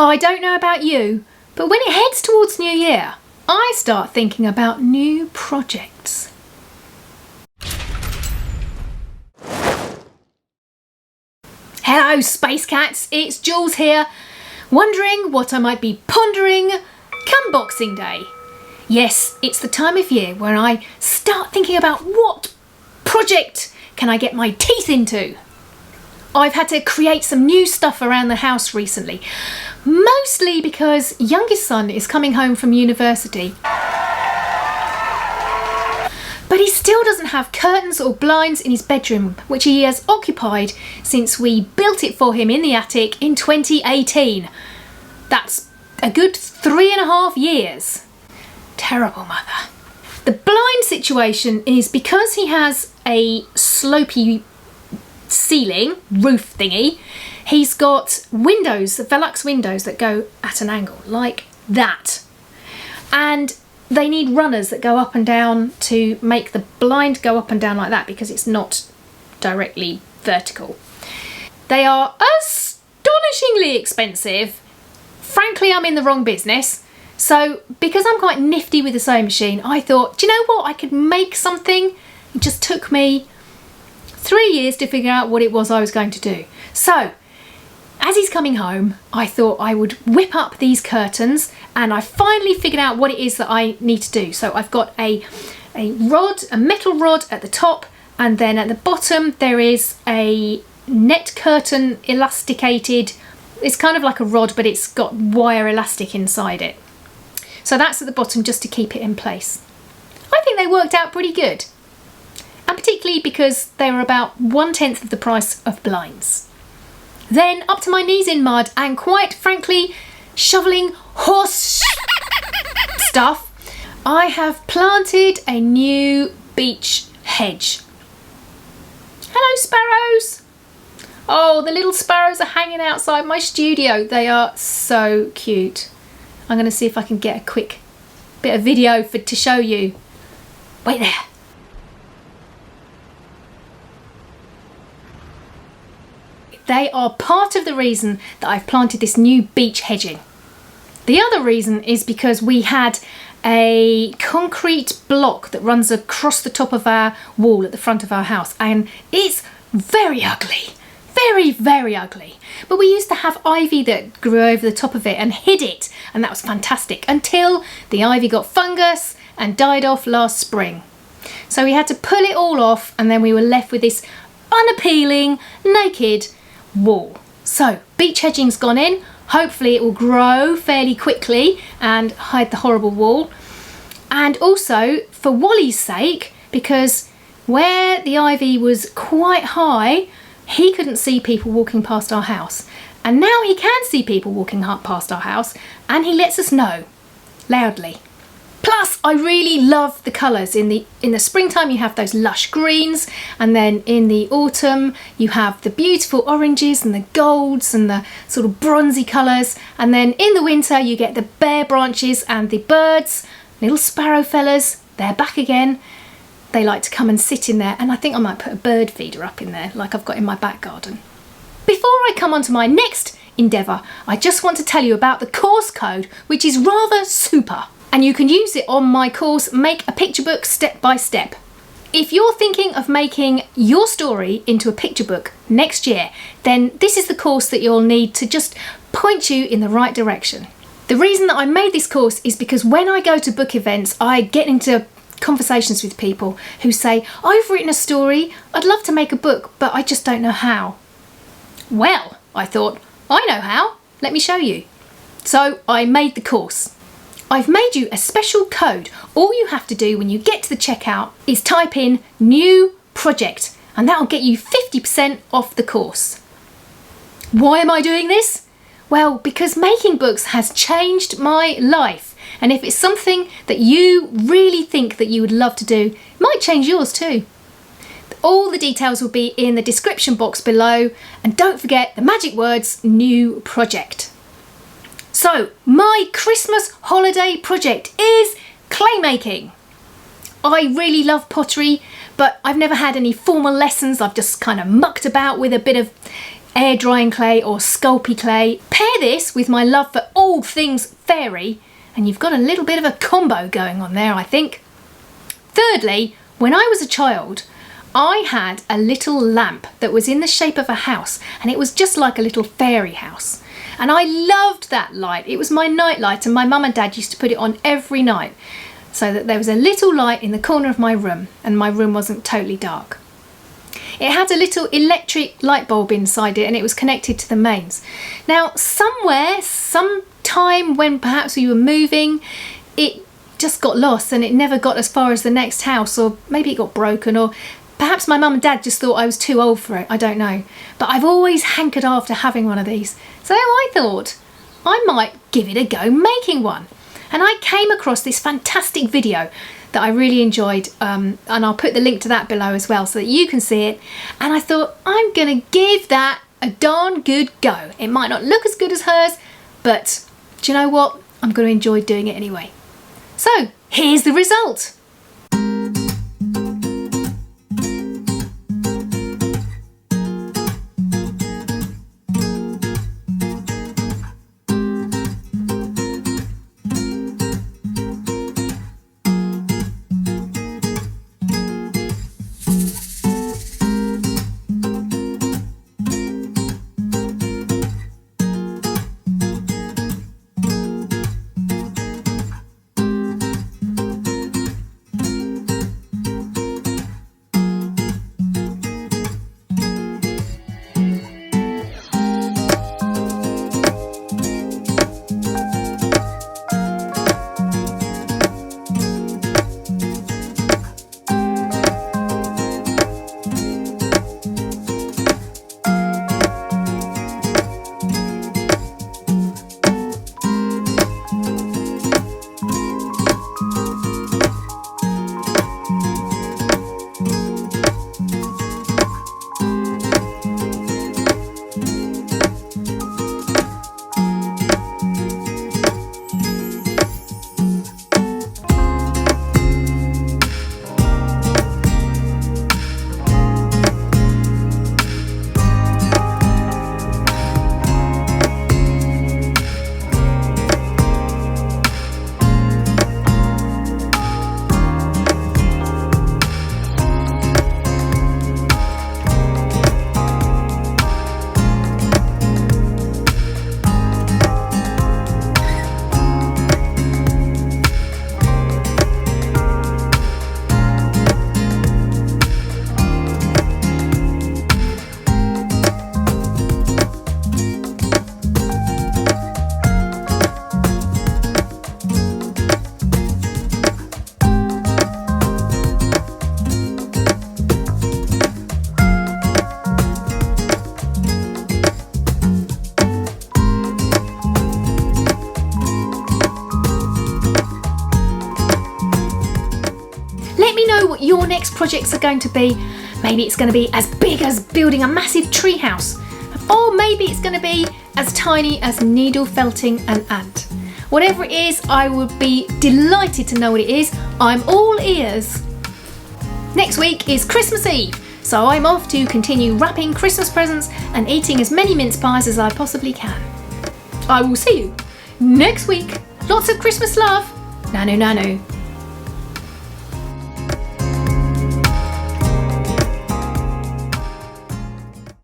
I don't know about you, but when it heads towards New Year, I start thinking about new projects. Hello Space Cats, it's Jules here, wondering what I might be pondering come Boxing Day. Yes, it's the time of year where I start thinking about what project can I get my teeth into. I've had to create some new stuff around the house recently, mostly because youngest son is coming home from university, but he still doesn't have curtains or blinds in his bedroom, which he has occupied since we built it for him in the attic in 2018. That's a good 3.5 years. Terrible mother. The blind situation is because he has a slopey ceiling, roof thingy, he's got windows, Velux windows that go at an angle like that. And they need runners that go up and down to make the blind go up and down like that because it's not directly vertical. They are astonishingly expensive. Frankly, I'm in the wrong business. So because I'm quite nifty with the sewing machine, I thought, do you know what? I could make something. It just took me 3 years to figure out what it was I was going to do. So as he's coming home, I thought I would whip up these curtains, and I finally figured out what it is that I need to do. So I've got a rod, a metal rod at the top, and then at the bottom there is a net curtain elasticated. It's kind of like a rod, but it's got wire elastic inside it. So that's at the bottom just to keep it in place. I think they worked out pretty good. And particularly because they were about 1/10 of the price of blinds. Then up to my knees in mud and quite frankly shoveling horse stuff, I have planted a new beech hedge. Hello sparrows! Oh, the little sparrows are hanging outside my studio. They are so cute. I'm going to see if I can get a quick bit of video to show you. Wait there. They are part of the reason that I've planted this new beech hedging. The other reason is because we had a concrete block that runs across the top of our wall at the front of our house, and it's very ugly. Very, very ugly. But we used to have ivy that grew over the top of it and hid it, and that was fantastic until the ivy got fungus and died off last spring. So we had to pull it all off, and then we were left with this unappealing, naked wall. So beech hedging's gone in. Hopefully it will grow fairly quickly and hide the horrible wall. And also for Wally's sake, because where the ivy was quite high, he couldn't see people walking past our house. And now he can see people walking past our house, and he lets us know loudly. Plus, I really love the colours. In the springtime you have those lush greens, and then in the autumn you have the beautiful oranges and the golds and the sort of bronzy colours, and then in the winter you get the bare branches and the birds, little sparrow fellas, they're back again. They like to come and sit in there, and I think I might put a bird feeder up in there like I've got in my back garden. Before I come on to my next endeavour, I just want to tell you about the course code, which is rather super. And you can use it on my course, Make a Picture Book Step by Step. If you're thinking of making your story into a picture book next year, then this is the course that you'll need to just point you in the right direction. The reason that I made this course is because when I go to book events, I get into conversations with people who say, I've written a story, I'd love to make a book, but I just don't know how. Well, I thought, I know how, let me show you. So I made the course. I've made you a special code. All you have to do when you get to the checkout is type in new project, and that'll get you 50% off the course. Why am I doing this? Well, because making books has changed my life. And if it's something that you really think that you would love to do, it might change yours too. All the details will be in the description box below, and don't forget the magic words, new project. So my Christmas holiday project is clay making. I really love pottery, but I've never had any formal lessons. I've just kind of mucked about with a bit of air drying clay or sculpey clay. Pair this with my love for all things fairy and you've got a little bit of a combo going on there, I think. Thirdly, when I was a child, I had a little lamp that was in the shape of a house and it was just like a little fairy house. And I loved that light. It was my night light and my mum and dad used to put it on every night so that there was a little light in the corner of my room and my room wasn't totally dark. It had a little electric light bulb inside it and it was connected to the mains. Now somewhere, sometime when perhaps we were moving, it just got lost and it never got as far as the next house, or maybe it got broken, or perhaps my mum and dad just thought I was too old for it, I don't know. But I've always hankered after having one of these. So I thought I might give it a go making one. And I came across this fantastic video that I really enjoyed, and I'll put the link to that below as well so that you can see it. And I thought I'm gonna give that a darn good go. It might not look as good as hers, but do you know what? I'm gonna enjoy doing it anyway. So here's the result. What your next projects are going to be. Maybe it's going to be as big as building a massive treehouse, or maybe it's going to be as tiny as needle felting an ant. Whatever it is, I would be delighted to know what it is. I'm all ears. Next week is Christmas Eve, so I'm off to continue wrapping Christmas presents and eating as many mince pies as I possibly can. I will see you next week. Lots of Christmas love. Nanu nanu.